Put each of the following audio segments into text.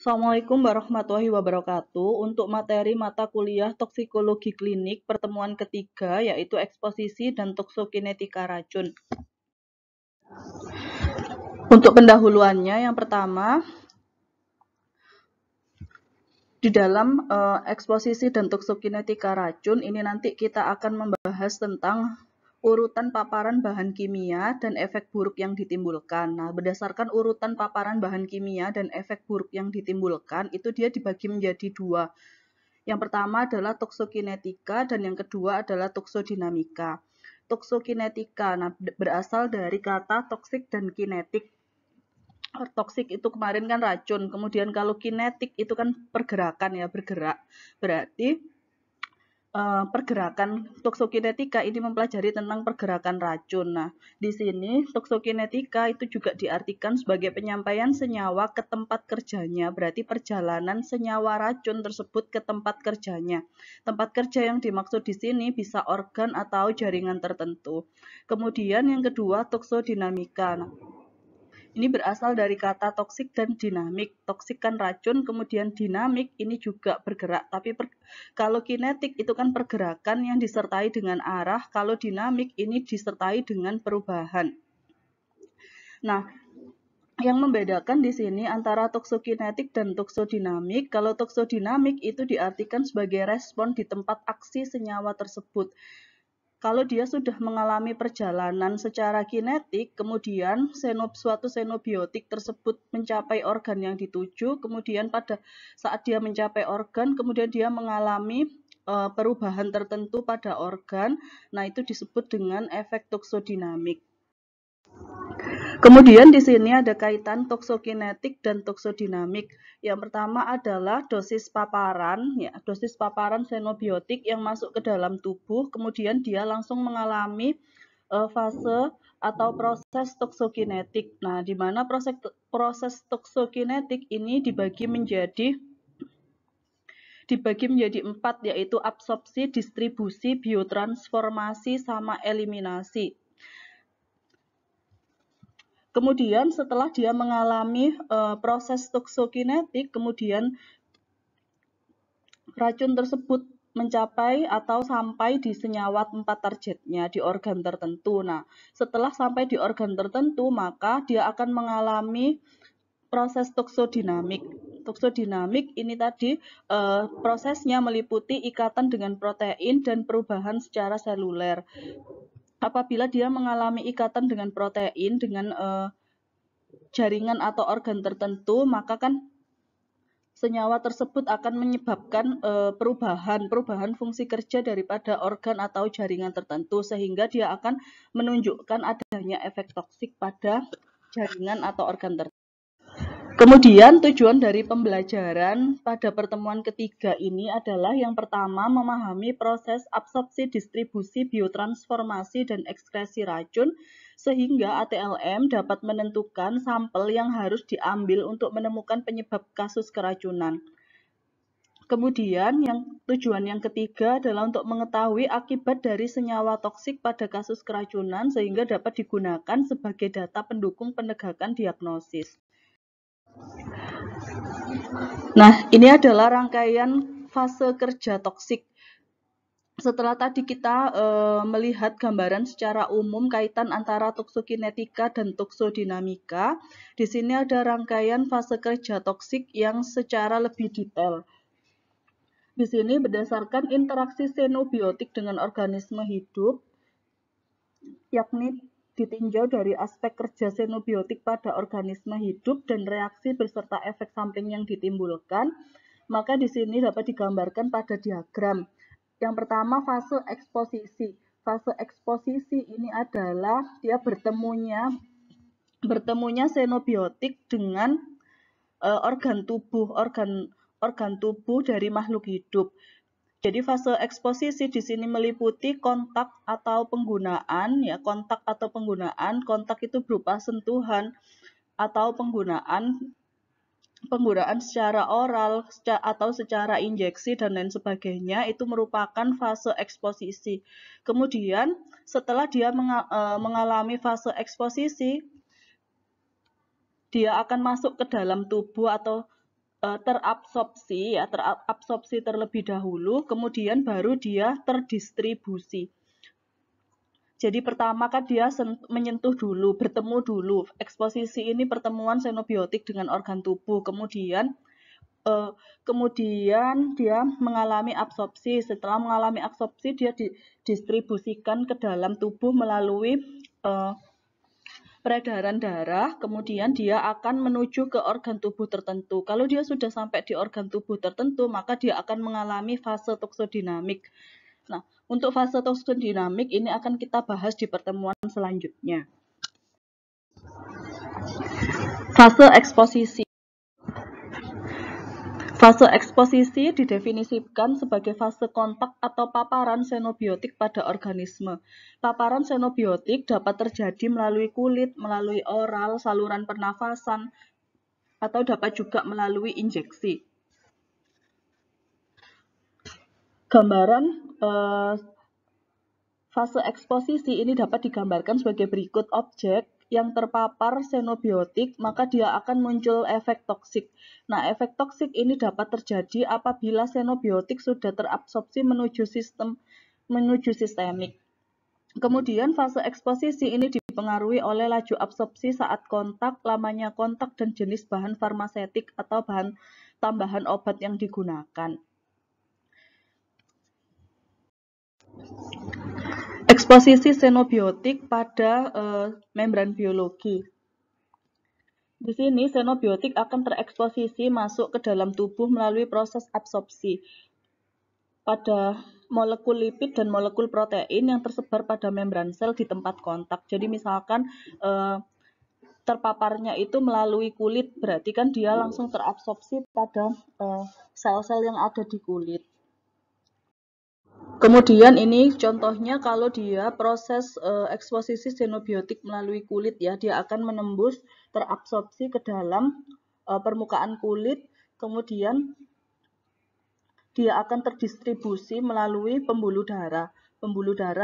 Assalamualaikum warahmatullahi wabarakatuh. Untuk materi mata kuliah toksikologi klinik pertemuan ketiga yaitu eksposisi dan toksokinetika racun. Untuk pendahuluannya yang pertama, di dalam eksposisi dan toksokinetika racun ini nanti kita akan membahas tentang urutan paparan bahan kimia dan efek buruk yang ditimbulkan. Nah, berdasarkan urutan paparan bahan kimia dan efek buruk yang ditimbulkan, itu dia dibagi menjadi dua. Yang pertama adalah toksokinetika dan yang kedua adalah toksodinamika. Toksokinetika berasal dari kata toksik dan kinetik. Toksik itu kemarin kan racun, kemudian kalau kinetik itu kan pergerakan ya, bergerak. Berarti pergerakan toksokinetika ini mempelajari tentang pergerakan racun. Nah, di sini toksokinetika itu juga diartikan sebagai penyampaian senyawa ke tempat kerjanya, berarti perjalanan senyawa racun tersebut ke tempat kerjanya. Tempat kerja yang dimaksud di sini bisa organ atau jaringan tertentu. Kemudian yang kedua toksodinamika. Nah, ini berasal dari kata toksik dan dinamik. Toksik kan racun, kemudian dinamik ini juga bergerak. Tapi kalau kinetik itu kan pergerakan yang disertai dengan arah, kalau dinamik ini disertai dengan perubahan. Nah, yang membedakan di sini antara toksokinetik dan toksodinamik, kalau toksodinamik itu diartikan sebagai respon di tempat aksi senyawa tersebut. Kalau dia sudah mengalami perjalanan secara kinetik, kemudian suatu xenobiotik tersebut mencapai organ yang dituju, kemudian pada saat dia mencapai organ, kemudian dia mengalami perubahan tertentu pada organ, nah itu disebut dengan efek toksodinamik. Kemudian di sini ada kaitan toksokinetik dan toksodinamik. Yang pertama adalah dosis paparan, ya, dosis paparan xenobiotik yang masuk ke dalam tubuh, kemudian dia langsung mengalami fase atau proses toksokinetik. Nah, di mana proses toksokinetik ini dibagi menjadi 4, yaitu absorpsi, distribusi, biotransformasi, sama eliminasi. Kemudian setelah dia mengalami proses toksokinetik, kemudian racun tersebut mencapai atau sampai di senyawa tempat targetnya di organ tertentu. Nah, setelah sampai di organ tertentu, maka dia akan mengalami proses toksodinamik. Toksodinamik ini tadi prosesnya meliputi ikatan dengan protein dan perubahan secara seluler. Apabila dia mengalami ikatan dengan protein dengan jaringan atau organ tertentu, maka kan senyawa tersebut akan menyebabkan perubahan fungsi kerja daripada organ atau jaringan tertentu, sehingga dia akan menunjukkan adanya efek toksik pada jaringan atau organ tertentu. Kemudian tujuan dari pembelajaran pada pertemuan ketiga ini adalah yang pertama memahami proses absorpsi, distribusi, biotransformasi, dan ekskresi racun sehingga ATLM dapat menentukan sampel yang harus diambil untuk menemukan penyebab kasus keracunan. Kemudian tujuan yang ketiga adalah untuk mengetahui akibat dari senyawa toksik pada kasus keracunan sehingga dapat digunakan sebagai data pendukung penegakan diagnosis. Nah, ini adalah rangkaian fase kerja toksik. Setelah tadi kita melihat gambaran secara umum kaitan antara toksokinetika dan toksodinamika, di sini ada rangkaian fase kerja toksik yang secara lebih detail. Di sini berdasarkan interaksi xenobiotik dengan organisme hidup, yakni ditinjau dari aspek kerja xenobiotik pada organisme hidup dan reaksi beserta efek samping yang ditimbulkan, maka di sini dapat digambarkan pada diagram. Yang pertama fase eksposisi. Fase eksposisi ini adalah dia bertemunya xenobiotik dengan organ tubuh dari makhluk hidup. Jadi fase eksposisi di sini meliputi kontak atau penggunaan, ya kontak atau penggunaan. Kontak itu berupa sentuhan atau penggunaan secara oral atau secara injeksi dan lain sebagainya, itu merupakan fase eksposisi. Kemudian setelah dia mengalami fase eksposisi, dia akan masuk ke dalam tubuh atau terabsorpsi terlebih dahulu, kemudian baru dia terdistribusi. Jadi pertama kan dia menyentuh dulu, bertemu dulu. Eksposisi ini pertemuan xenobiotik dengan organ tubuh, kemudian dia mengalami absorpsi. Setelah mengalami absorpsi, dia didistribusikan ke dalam tubuh melalui peredaran darah, kemudian dia akan menuju ke organ tubuh tertentu. Kalau dia sudah sampai di organ tubuh tertentu, maka dia akan mengalami fase toksodinamik. Nah, untuk fase toksodinamik ini akan kita bahas di pertemuan selanjutnya. Fase eksposisi. Fase eksposisi didefinisikan sebagai fase kontak atau paparan xenobiotik pada organisme. Paparan xenobiotik dapat terjadi melalui kulit, melalui oral, saluran pernafasan, atau dapat juga melalui injeksi. Gambaran fase eksposisi ini dapat digambarkan sebagai berikut. Objek yang terpapar xenobiotik, maka dia akan muncul efek toksik. Nah, efek toksik ini dapat terjadi apabila xenobiotik sudah terabsorpsi menuju sistemik. Kemudian fase eksposisi ini dipengaruhi oleh laju absorpsi saat kontak, lamanya kontak, dan jenis bahan farmasetik atau bahan tambahan obat yang digunakan. Eksposisi xenobiotik pada membran biologi. Di sini xenobiotik akan tereksposisi masuk ke dalam tubuh melalui proses absorpsi pada molekul lipid dan molekul protein yang tersebar pada membran sel di tempat kontak. Jadi misalkan terpaparnya itu melalui kulit, berarti kan dia langsung terabsorpsi pada sel-sel yang ada di kulit. Kemudian ini contohnya kalau dia proses eksposisi xenobiotik melalui kulit ya, dia akan menembus terabsorpsi ke dalam permukaan kulit, kemudian dia akan terdistribusi melalui pembuluh darah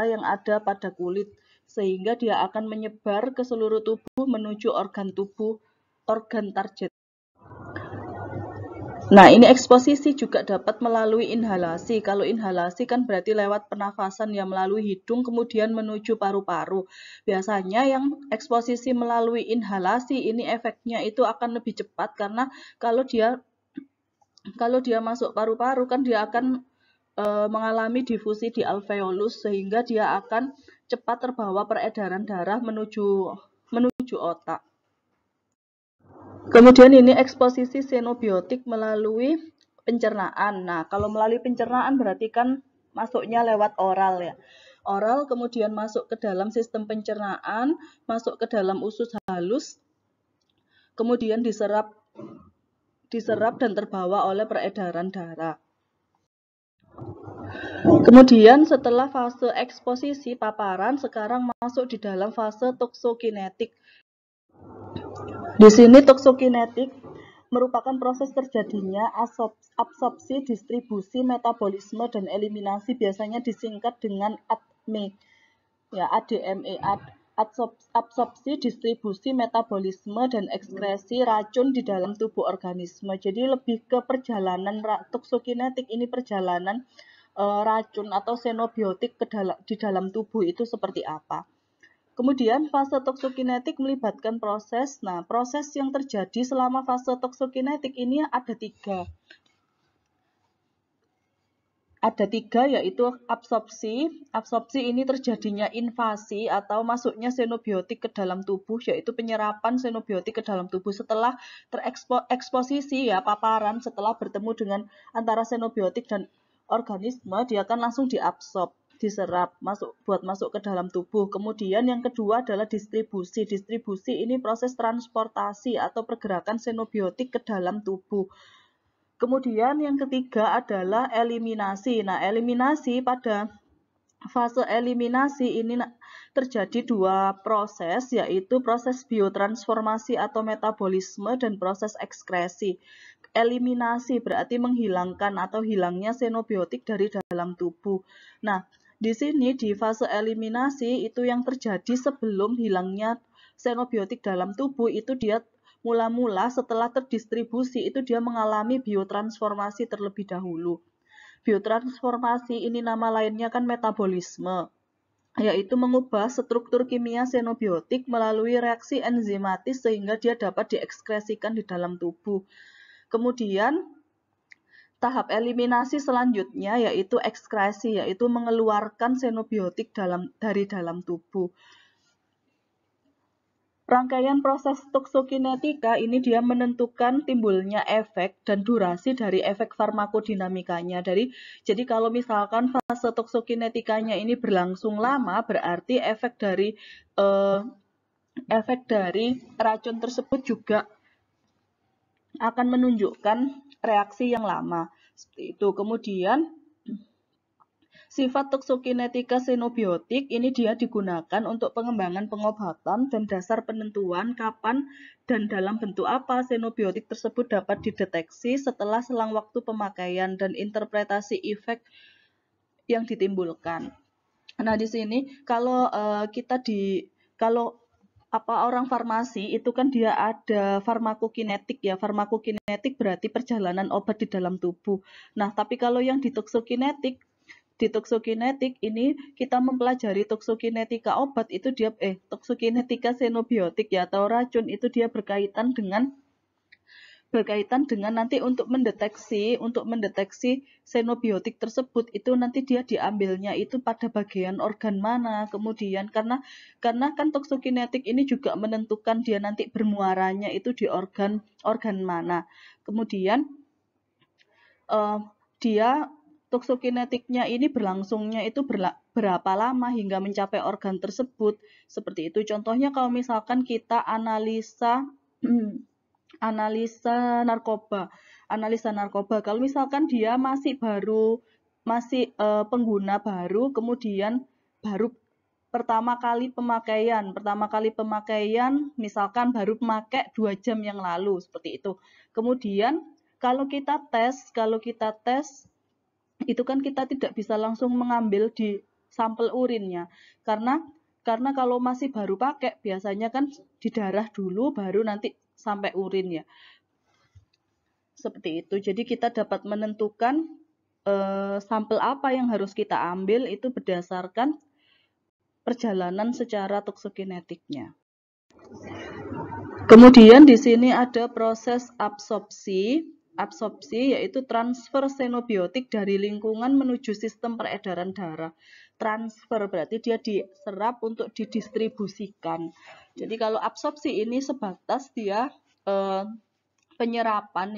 yang ada pada kulit, sehingga dia akan menyebar ke seluruh tubuh menuju organ target. Nah, ini eksposisi juga dapat melalui inhalasi. Kalau inhalasi kan berarti lewat pernafasan yang melalui hidung kemudian menuju paru-paru. Biasanya yang eksposisi melalui inhalasi ini efeknya itu akan lebih cepat karena kalau dia masuk paru-paru kan dia akan mengalami difusi di alveolus sehingga dia akan cepat terbawa peredaran darah menuju otak. Kemudian ini eksposisi xenobiotik melalui pencernaan. Nah, kalau melalui pencernaan berarti kan masuknya lewat oral ya. Oral kemudian masuk ke dalam sistem pencernaan, masuk ke dalam usus halus, kemudian diserap dan terbawa oleh peredaran darah. Kemudian setelah fase eksposisi paparan, sekarang masuk di dalam fase toksokinetik. Di sini toksokinetik merupakan proses terjadinya absorpsi, distribusi, metabolisme, dan eliminasi, biasanya disingkat dengan ADME. Ya, ADME, absorpsi, distribusi, metabolisme, dan ekskresi racun di dalam tubuh organisme. Jadi lebih ke perjalanan toksokinetik ini perjalanan racun atau xenobiotik di dalam tubuh itu seperti apa. Kemudian fase toksokinetik melibatkan proses. Nah, proses yang terjadi selama fase toksokinetik ini ada tiga. Ada tiga, yaitu absorpsi. Absorpsi ini terjadinya invasi atau masuknya xenobiotik ke dalam tubuh, yaitu penyerapan xenobiotik ke dalam tubuh setelah tereksposisi ya, paparan, setelah bertemu dengan antara xenobiotik dan organisme, dia akan langsung diabsorb, diserap, buat masuk ke dalam tubuh. Kemudian yang kedua adalah distribusi. Distribusi ini proses transportasi atau pergerakan xenobiotik ke dalam tubuh. Kemudian yang ketiga adalah eliminasi. Nah, eliminasi pada fase eliminasi ini terjadi dua proses, yaitu proses biotransformasi atau metabolisme dan proses ekskresi. Eliminasi berarti menghilangkan atau hilangnya xenobiotik dari dalam tubuh. Nah, di sini di fase eliminasi itu yang terjadi sebelum hilangnya xenobiotik dalam tubuh itu dia mula-mula setelah terdistribusi itu dia mengalami biotransformasi terlebih dahulu. Biotransformasi ini nama lainnya kan metabolisme, yaitu mengubah struktur kimia xenobiotik melalui reaksi enzimatis sehingga dia dapat diekskresikan di dalam tubuh. Kemudian tahap eliminasi selanjutnya yaitu ekskresi, yaitu mengeluarkan xenobiotik dari dalam tubuh. Rangkaian proses toksokinetika ini dia menentukan timbulnya efek dan durasi dari efek farmakodinamikanya. Jadi kalau misalkan fase toksokinetikanya ini berlangsung lama, berarti efek dari racun tersebut juga akan menunjukkan reaksi yang lama. Seperti itu. Kemudian sifat toksokinetika xenobiotik ini dia digunakan untuk pengembangan pengobatan dan dasar penentuan kapan dan dalam bentuk apa xenobiotik tersebut dapat dideteksi setelah selang waktu pemakaian dan interpretasi efek yang ditimbulkan. Nah, di sini kalau orang farmasi itu kan dia ada farmakokinetik ya. Farmakokinetik berarti perjalanan obat di dalam tubuh. Nah, tapi kalau yang di toksokinetik ini kita mempelajari toksokinetika obat itu toksokinetika xenobiotik ya atau racun itu dia berkaitan dengan nanti untuk mendeteksi xenobiotik tersebut itu nanti dia diambilnya itu pada bagian organ mana, kemudian karena kan toksokinetik ini juga menentukan dia nanti bermuaranya itu di organ mana. Kemudian dia toksokinetiknya ini berlangsungnya itu berapa lama hingga mencapai organ tersebut. Seperti itu. Contohnya kalau misalkan kita analisa narkoba. Kalau misalkan dia masih pengguna baru, kemudian baru pertama kali pemakaian, misalkan baru memakai 2 jam yang lalu, seperti itu. Kemudian kalau kita tes itu kan kita tidak bisa langsung mengambil di sampel urinnya karena kalau masih baru pakai biasanya kan di darah dulu baru nanti sampai urin ya. Seperti itu. Jadi kita dapat menentukan sampel apa yang harus kita ambil itu berdasarkan perjalanan secara toksokinetiknya. Kemudian di sini ada proses absorpsi yaitu transfer xenobiotik dari lingkungan menuju sistem peredaran darah. Transfer berarti dia diserap untuk didistribusikan. Jadi kalau absorpsi ini sebatas dia penyerapan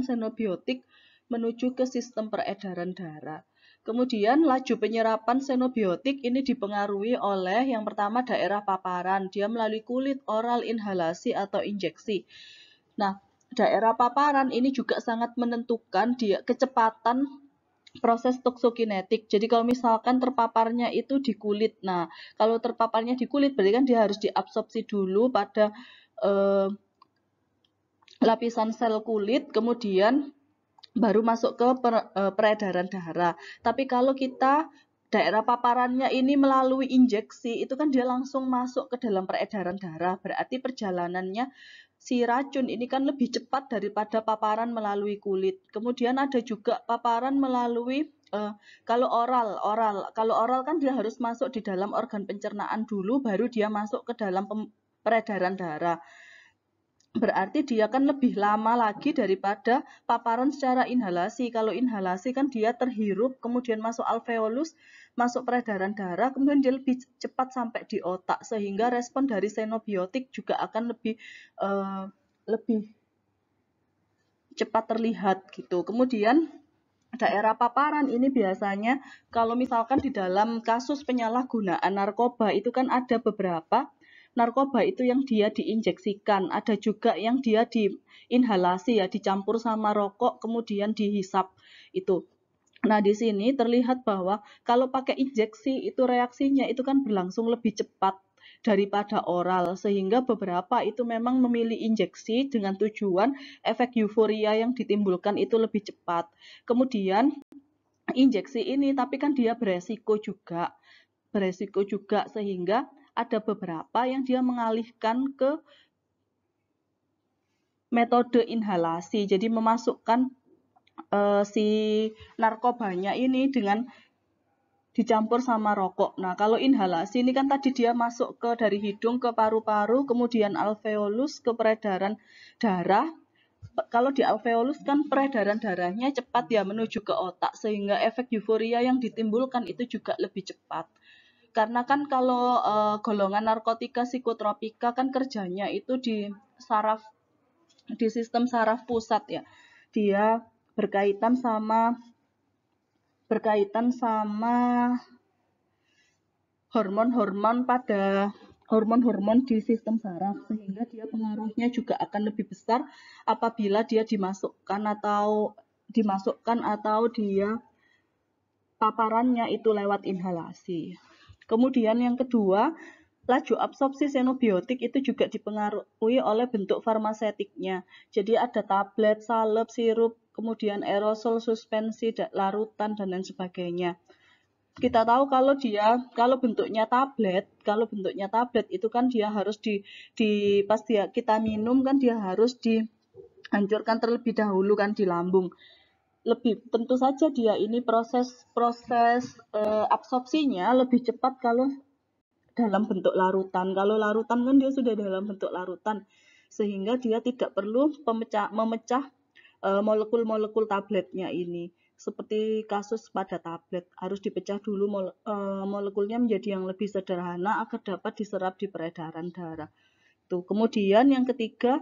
xenobiotik menuju ke sistem peredaran darah. Kemudian laju penyerapan xenobiotik ini dipengaruhi oleh yang pertama daerah paparan, dia melalui kulit, oral, inhalasi atau injeksi. Nah, daerah paparan ini juga sangat menentukan dia kecepatan proses toksokinetik. Jadi kalau misalkan terpaparnya itu di kulit, nah kalau terpaparnya di kulit berarti kan dia harus diabsorpsi dulu pada lapisan sel kulit, kemudian baru masuk ke peredaran darah. Tapi kalau kita daerah paparannya ini melalui injeksi, itu kan dia langsung masuk ke dalam peredaran darah. Berarti perjalanannya si racun ini kan lebih cepat daripada paparan melalui kulit. Kemudian ada juga paparan melalui kalau oral kan dia harus masuk di dalam organ pencernaan dulu, baru dia masuk ke dalam peredaran darah. Berarti dia kan lebih lama lagi daripada paparan secara inhalasi. Kalau inhalasi kan dia terhirup, kemudian masuk alveolus, masuk peredaran darah, kemudian dia lebih cepat sampai di otak, sehingga respon dari xenobiotik juga akan lebih cepat terlihat gitu. Kemudian daerah paparan ini biasanya kalau misalkan di dalam kasus penyalahgunaan narkoba itu kan ada beberapa narkoba itu yang dia diinjeksikan, ada juga yang dia diinhalasi ya, dicampur sama rokok kemudian dihisap itu. Nah, di sini terlihat bahwa kalau pakai injeksi itu reaksinya itu kan berlangsung lebih cepat daripada oral, sehingga beberapa itu memang memilih injeksi dengan tujuan efek euforia yang ditimbulkan itu lebih cepat. Kemudian injeksi ini tapi kan dia beresiko juga sehingga ada beberapa yang dia mengalihkan ke metode inhalasi. Jadi memasukkan si narkobanya ini dengan dicampur sama rokok. Nah, kalau inhalasi ini kan tadi dia masuk ke dari hidung ke paru-paru, kemudian alveolus ke peredaran darah. Kalau di alveolus kan peredaran darahnya cepat ya menuju ke otak, sehingga efek euforia yang ditimbulkan itu juga lebih cepat. Karena kan kalau golongan narkotika psikotropika kan kerjanya itu di sistem saraf pusat ya. Dia berkaitan sama hormon-hormon di sistem saraf, sehingga dia pengaruhnya juga akan lebih besar apabila dia dimasukkan atau dia paparannya itu lewat inhalasi. Kemudian yang kedua, laju absorpsi xenobiotik itu juga dipengaruhi oleh bentuk farmasetiknya. Jadi ada tablet, salep, sirup, kemudian aerosol, suspensi, larutan, dan lain sebagainya. Kita tahu kalau bentuknya tablet itu kan dia harus pas kita minum kan dia harus dihancurkan terlebih dahulu kan di lambung. Tentu saja dia ini proses absorpsinya lebih cepat kalau dalam bentuk larutan. Kalau larutan kan dia sudah dalam bentuk larutan, sehingga dia tidak perlu memecah molekul-molekul tabletnya ini. Seperti kasus pada tablet, harus dipecah dulu molekulnya menjadi yang lebih sederhana agar dapat diserap di peredaran darah. Kemudian yang ketiga,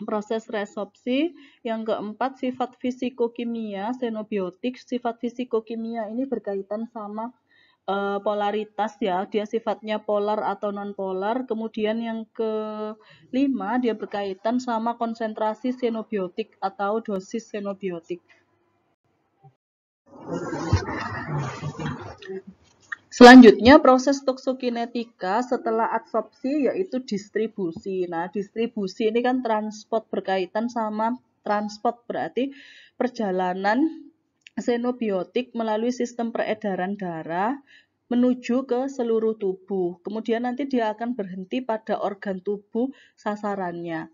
proses resorpsi. Yang keempat, sifat fisikokimia xenobiotik. Sifat fisikokimia ini berkaitan sama polaritas ya, dia sifatnya polar atau non-polar. Kemudian yang kelima, dia berkaitan sama konsentrasi xenobiotik atau dosis xenobiotik. Selanjutnya proses toksokinetika setelah absorpsi yaitu distribusi. Nah, distribusi ini kan transport, berkaitan sama transport, berarti perjalanan xenobiotik melalui sistem peredaran darah menuju ke seluruh tubuh. Kemudian nanti dia akan berhenti pada organ tubuh sasarannya.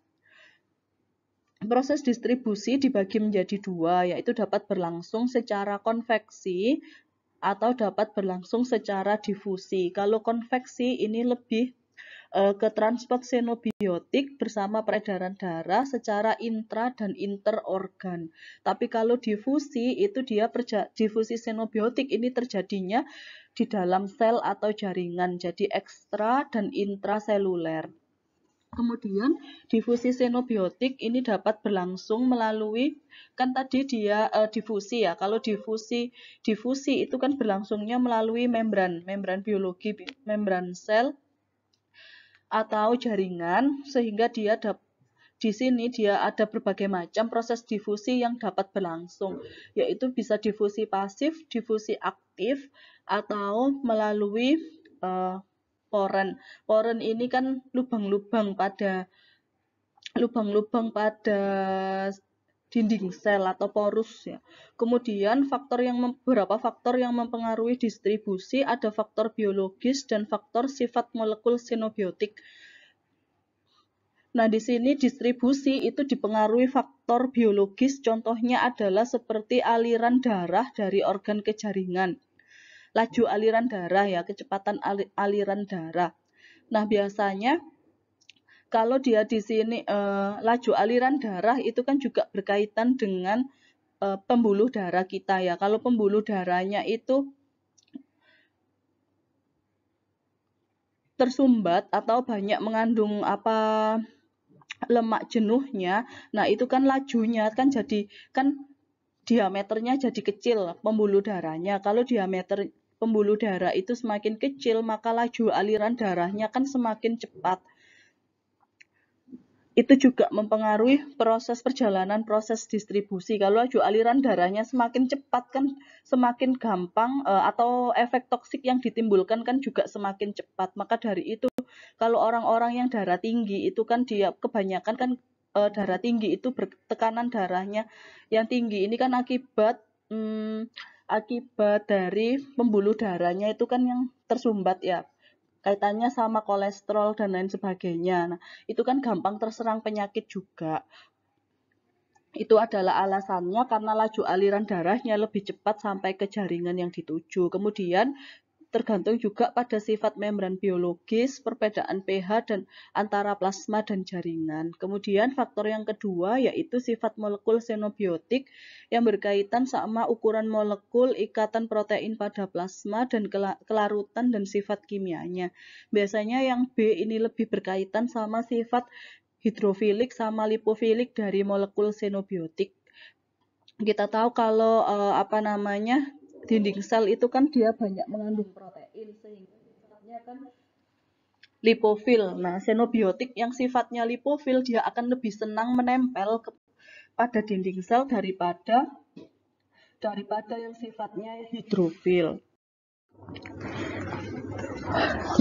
Proses distribusi dibagi menjadi dua, yaitu dapat berlangsung secara konveksi atau dapat berlangsung secara difusi. Kalau konveksi ini lebih ke transport xenobiotik bersama peredaran darah secara intra dan interorgan. Tapi kalau difusi itu difusi xenobiotik ini terjadinya di dalam sel atau jaringan, jadi ekstra dan intraseluler. Kemudian difusi xenobiotik ini dapat berlangsung melalui, kan tadi dia difusi ya. Kalau difusi itu kan berlangsungnya melalui membran biologi, membran sel atau jaringan, sehingga di sini dia ada berbagai macam proses difusi yang dapat berlangsung, yaitu bisa difusi pasif, difusi aktif, atau melalui poren. Poren ini kan lubang-lubang pada dinding sel atau porus ya. Kemudian beberapa faktor yang mempengaruhi distribusi, ada faktor biologis dan faktor sifat molekul xenobiotik. Nah, di sini distribusi itu dipengaruhi faktor biologis, contohnya adalah seperti aliran darah dari organ ke jaringan. Laju aliran darah ya, kecepatan aliran darah. Nah, biasanya kalau dia di sini laju aliran darah itu kan juga berkaitan dengan pembuluh darah kita ya. Kalau pembuluh darahnya itu tersumbat atau banyak mengandung lemak jenuhnya, nah itu kan lajunya kan jadi diameternya jadi kecil pembuluh darahnya. Kalau diameter pembuluh darah itu semakin kecil, maka laju aliran darahnya kan semakin cepat. Itu juga mempengaruhi perjalanan proses distribusi. Kalau laju aliran darahnya semakin cepat kan semakin gampang atau efek toksik yang ditimbulkan kan juga semakin cepat. Maka dari itu kalau orang-orang yang darah tinggi itu kan dia kebanyakan kan darah tinggi itu tekanan darahnya yang tinggi ini kan akibat dari pembuluh darahnya itu kan yang tersumbat ya. Kaitannya sama kolesterol dan lain sebagainya. Nah, itu kan gampang terserang penyakit juga. Itu adalah alasannya karena laju aliran darahnya lebih cepat sampai ke jaringan yang dituju. Kemudian tergantung juga pada sifat membran biologis, perbedaan pH dan antara plasma dan jaringan. Kemudian faktor yang kedua yaitu sifat molekul xenobiotik yang berkaitan sama ukuran molekul, ikatan protein pada plasma dan kelarutan dan sifat kimianya. Biasanya yang B ini lebih berkaitan sama sifat hidrofilik sama lipofilik dari molekul xenobiotik. Kita tahu kalau dinding sel itu kan dia banyak mengandung protein sehingga sifatnya kan lipofil. Nah, xenobiotik yang sifatnya lipofil dia akan lebih senang menempel pada dinding sel daripada yang sifatnya hidrofil.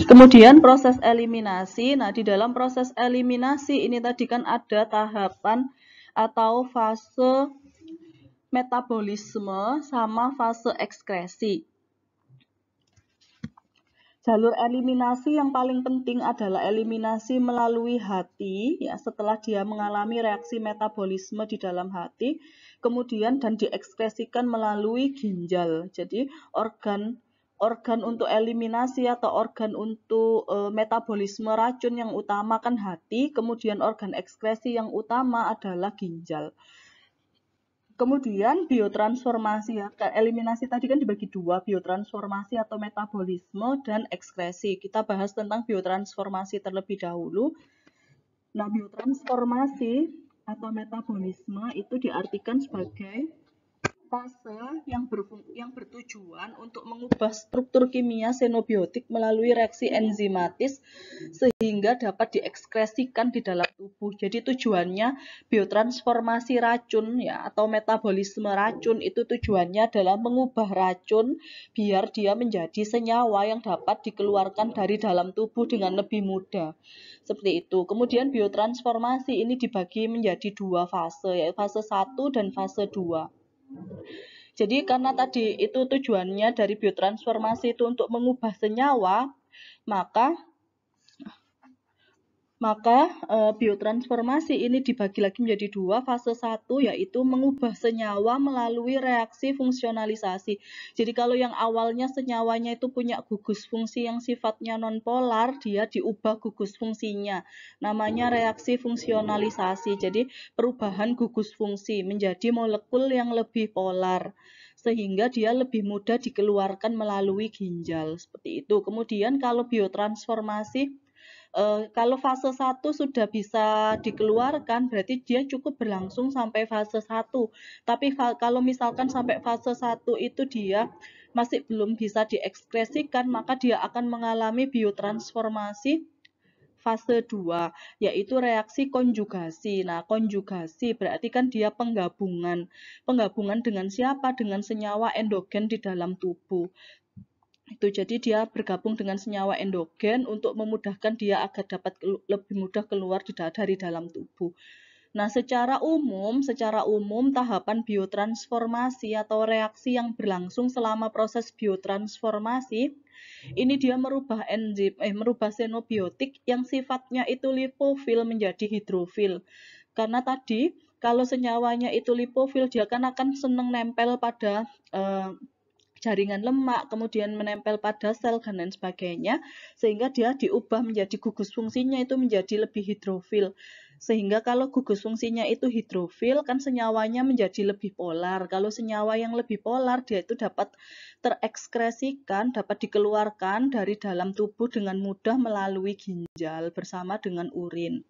Kemudian proses eliminasi. Nah, di dalam proses eliminasi ini tadi kan ada tahapan atau fase metabolisme sama fase ekskresi. Jalur eliminasi yang paling penting adalah eliminasi melalui hati, ya, setelah dia mengalami reaksi metabolisme di dalam hati, kemudian dan diekskresikan melalui ginjal. Jadi organ untuk eliminasi atau organ untuk metabolisme racun yang utama kan hati, kemudian organ ekskresi yang utama adalah ginjal. Kemudian biotransformasi, ya, eliminasi tadi kan dibagi dua, biotransformasi atau metabolisme dan ekskresi. Kita bahas tentang biotransformasi terlebih dahulu. Nah, biotransformasi atau metabolisme itu diartikan sebagai fase yang bertujuan untuk mengubah struktur kimia xenobiotik melalui reaksi enzimatis sehingga dapat diekskresikan di dalam tubuh. Jadi tujuannya biotransformasi racun, ya, atau metabolisme racun itu tujuannya adalah mengubah racun biar dia menjadi senyawa yang dapat dikeluarkan dari dalam tubuh dengan lebih mudah. Seperti itu. Kemudian biotransformasi ini dibagi menjadi dua fase, yaitu fase 1 dan fase 2. Jadi karena tadi itu tujuannya dari biotransformasi itu untuk mengubah senyawa, maka biotransformasi ini dibagi lagi menjadi dua, fase 1 yaitu mengubah senyawa melalui reaksi fungsionalisasi. Jadi kalau yang awalnya senyawanya itu punya gugus fungsi yang sifatnya nonpolar, dia diubah gugus fungsinya. Namanya reaksi fungsionalisasi. Jadi perubahan gugus fungsi menjadi molekul yang lebih polar, sehingga dia lebih mudah dikeluarkan melalui ginjal. Seperti itu. Kemudian kalau biotransformasi, kalau fase 1 sudah bisa dikeluarkan, berarti dia cukup berlangsung sampai fase 1. Tapi kalau misalkan sampai fase 1 itu dia masih belum bisa diekskresikan, maka dia akan mengalami biotransformasi fase 2, yaitu reaksi konjugasi. Nah, konjugasi berarti kan dia penggabungan. Penggabungan dengan siapa? Dengan senyawa endogen di dalam tubuh. Itu jadi dia bergabung dengan senyawa endogen untuk memudahkan dia agar dapat lebih mudah keluar dari dalam tubuh. Nah, secara umum tahapan biotransformasi atau reaksi yang berlangsung selama proses biotransformasi ini dia merubah xenobiotik yang sifatnya itu lipofil menjadi hidrofil. Karena tadi kalau senyawanya itu lipofil, dia kan akan senang nempel pada jaringan lemak, kemudian menempel pada sel dan lain sebagainya, sehingga dia diubah menjadi gugus fungsinya itu menjadi lebih hidrofil. Sehingga kalau gugus fungsinya itu hidrofil, kan senyawanya menjadi lebih polar. Kalau senyawa yang lebih polar, dia itu dapat terekskresikan, dapat dikeluarkan dari dalam tubuh dengan mudah melalui ginjal bersama dengan urin.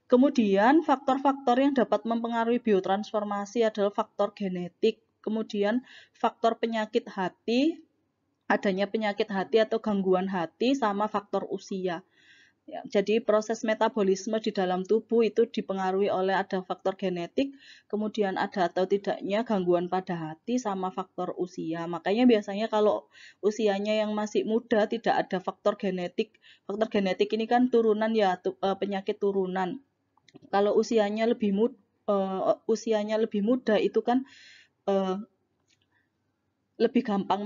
Kemudian faktor-faktor yang dapat mempengaruhi biotransformasi adalah faktor genetik, kemudian faktor penyakit hati, adanya penyakit hati atau gangguan hati, sama faktor usia. Ya, jadi proses metabolisme di dalam tubuh itu dipengaruhi oleh ada faktor genetik, kemudian ada atau tidaknya gangguan pada hati, sama faktor usia. Makanya biasanya kalau usianya yang masih muda tidak ada faktor genetik. Faktor genetik ini kan turunan, ya, penyakit turunan. Kalau usianya lebih muda itu kan lebih gampang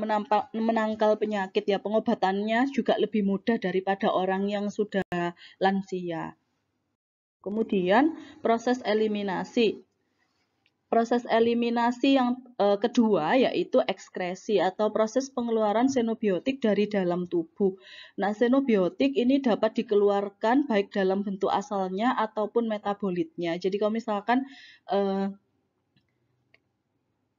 menangkal penyakit, ya, pengobatannya juga lebih mudah daripada orang yang sudah lansia. Kemudian proses eliminasi. Proses eliminasi yang kedua yaitu ekskresi atau proses pengeluaran xenobiotik dari dalam tubuh. Nah, xenobiotik ini dapat dikeluarkan baik dalam bentuk asalnya ataupun metabolitnya. Jadi kalau misalkan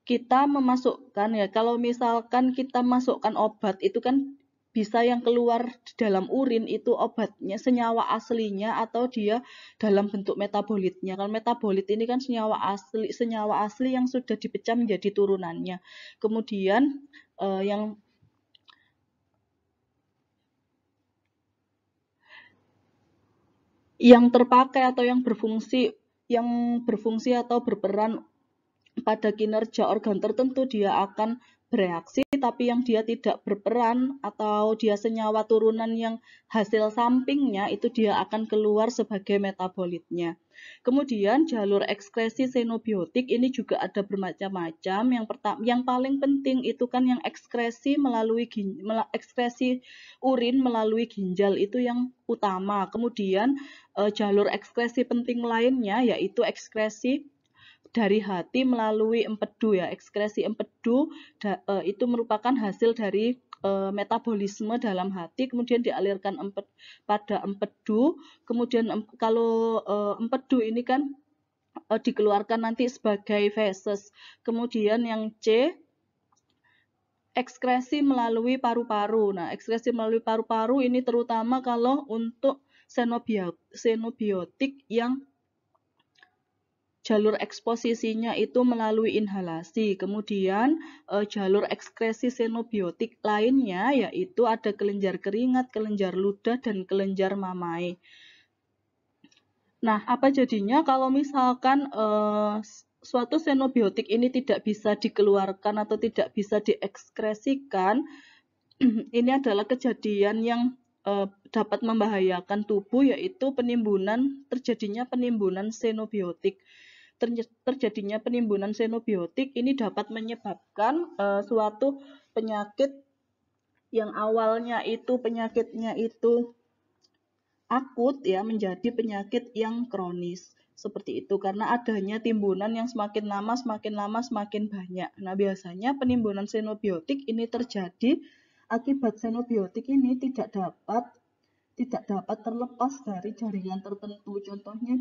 kita memasukkan ya, kalau misalkan kita masukkan obat itu kan bisa yang keluar di dalam urin itu obatnya, senyawa aslinya atau dia dalam bentuk metabolitnya. Kalau metabolit ini kan senyawa asli yang sudah dipecah menjadi turunannya. Kemudian yang terpakai atau yang berfungsi atau berperan pada kinerja organ tertentu dia akan bereaksi, tapi yang dia tidak berperan atau dia senyawa turunan yang hasil sampingnya itu dia akan keluar sebagai metabolitnya. Kemudian jalur ekskresi xenobiotik ini juga ada bermacam-macam. Yang paling penting itu kan yang ekskresi urin melalui ginjal itu yang utama. Kemudian jalur ekskresi penting lainnya yaitu ekskresi dari hati melalui empedu ya. Ekskresi empedu itu merupakan hasil dari metabolisme dalam hati, kemudian dialirkan pada empedu. Kemudian kalau empedu ini kan dikeluarkan nanti sebagai feses. Kemudian yang C, ekskresi melalui paru-paru. Nah, ekskresi melalui paru-paru ini terutama kalau untuk xenobiotik yang jalur eksposisinya itu melalui inhalasi. Kemudian jalur ekskresi xenobiotik lainnya yaitu ada kelenjar keringat, kelenjar ludah, dan kelenjar mamai. Nah, apa jadinya kalau misalkan suatu xenobiotik ini tidak bisa dikeluarkan atau tidak bisa diekskresikan? Ini adalah kejadian yang dapat membahayakan tubuh, yaitu terjadinya penimbunan xenobiotik. Terjadinya penimbunan xenobiotik ini dapat menyebabkan suatu penyakit yang awalnya itu penyakitnya itu akut ya menjadi penyakit yang kronis. Seperti itu karena adanya timbunan yang semakin lama semakin banyak. Nah, biasanya penimbunan xenobiotik ini terjadi akibat xenobiotik ini tidak dapat terlepas dari jaringan tertentu. Contohnya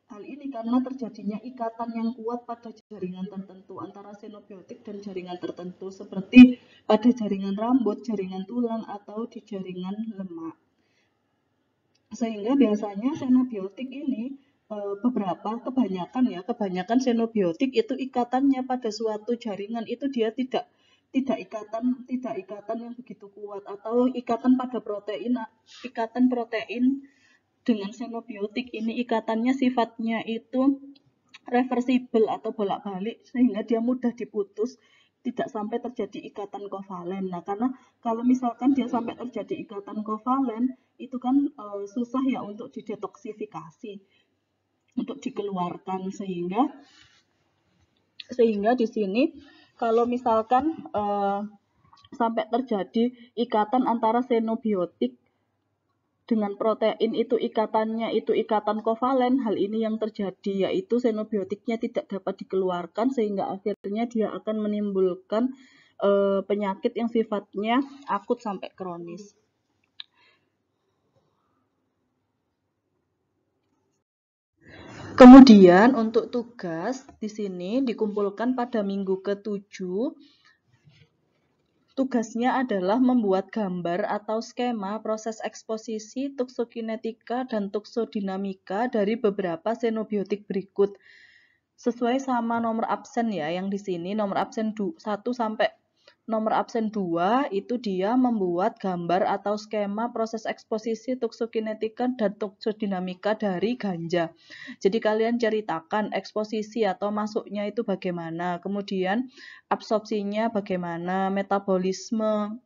hal ini karena terjadinya ikatan yang kuat pada jaringan tertentu antara xenobiotik dan jaringan tertentu seperti pada jaringan rambut, jaringan tulang, atau di jaringan lemak. Sehingga biasanya xenobiotik ini kebanyakan xenobiotik itu ikatannya pada suatu jaringan itu dia tidak ikatan yang begitu kuat atau ikatan protein dengan xenobiotik ini ikatannya sifatnya itu reversibel atau bolak-balik sehingga dia mudah diputus, tidak sampai terjadi ikatan kovalen. Nah, karena kalau misalkan dia sampai terjadi ikatan kovalen itu kan susah ya untuk didetoksifikasi, untuk dikeluarkan sehingga di sini kalau misalkan sampai terjadi ikatan antara xenobiotik dengan protein itu ikatannya itu ikatan kovalen, hal ini yang terjadi yaitu xenobiotiknya tidak dapat dikeluarkan sehingga akhirnya dia akan menimbulkan penyakit yang sifatnya akut sampai kronis. Kemudian untuk tugas di sini dikumpulkan pada minggu ke-7. Tugasnya adalah membuat gambar atau skema proses eksposisi, toksokinetika, dan toksodinamika dari beberapa xenobiotik berikut. Sesuai sama nomor absen ya, yang di sini nomor absen 1 sampai nomor absen 2 itu dia membuat gambar atau skema proses eksposisi, toksokinetika, dan toksodinamika dari ganja. Jadi kalian ceritakan eksposisi atau masuknya itu bagaimana, kemudian absorpsinya bagaimana, metabolisme,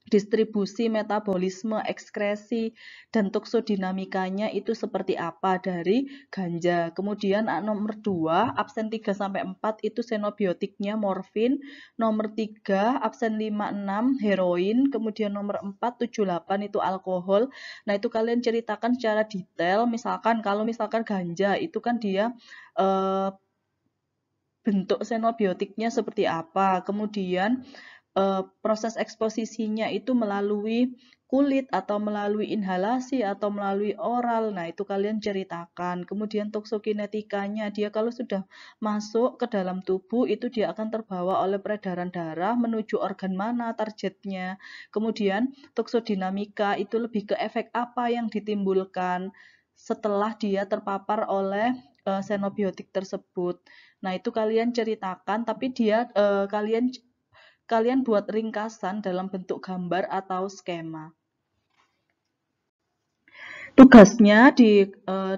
distribusi metabolisme, ekskresi, dan toksodinamikanya itu seperti apa dari ganja. Kemudian nomor 2, absen 3-4 itu xenobiotiknya morfin, nomor 3, absen 5-6 heroin, kemudian nomor 4, 7-8 itu alkohol. Nah, itu kalian ceritakan secara detail, misalkan kalau misalkan ganja itu kan dia bentuk xenobiotiknya seperti apa. Kemudian proses eksposisinya itu melalui kulit atau melalui inhalasi atau melalui oral. Nah, itu kalian ceritakan. Kemudian toksokinetikanya, dia kalau sudah masuk ke dalam tubuh itu dia akan terbawa oleh peredaran darah menuju organ mana targetnya. Kemudian toksodinamika itu lebih ke efek apa yang ditimbulkan setelah dia terpapar oleh xenobiotik tersebut. Nah, itu kalian ceritakan, tapi kalian buat ringkasan dalam bentuk gambar atau skema. Tugasnya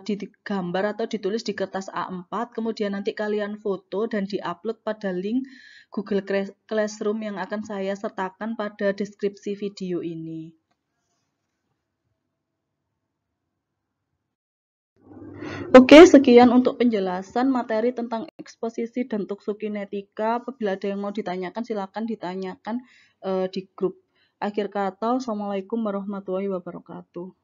digambar atau ditulis di kertas A4, kemudian nanti kalian foto dan diupload pada link Google Classroom yang akan saya sertakan pada deskripsi video ini. Oke, sekian untuk penjelasan materi tentang eksposisi dan toksokinetika. Apabila ada yang mau ditanyakan, silakan ditanyakan di grup. Akhir kata, Assalamualaikum warahmatullahi wabarakatuh.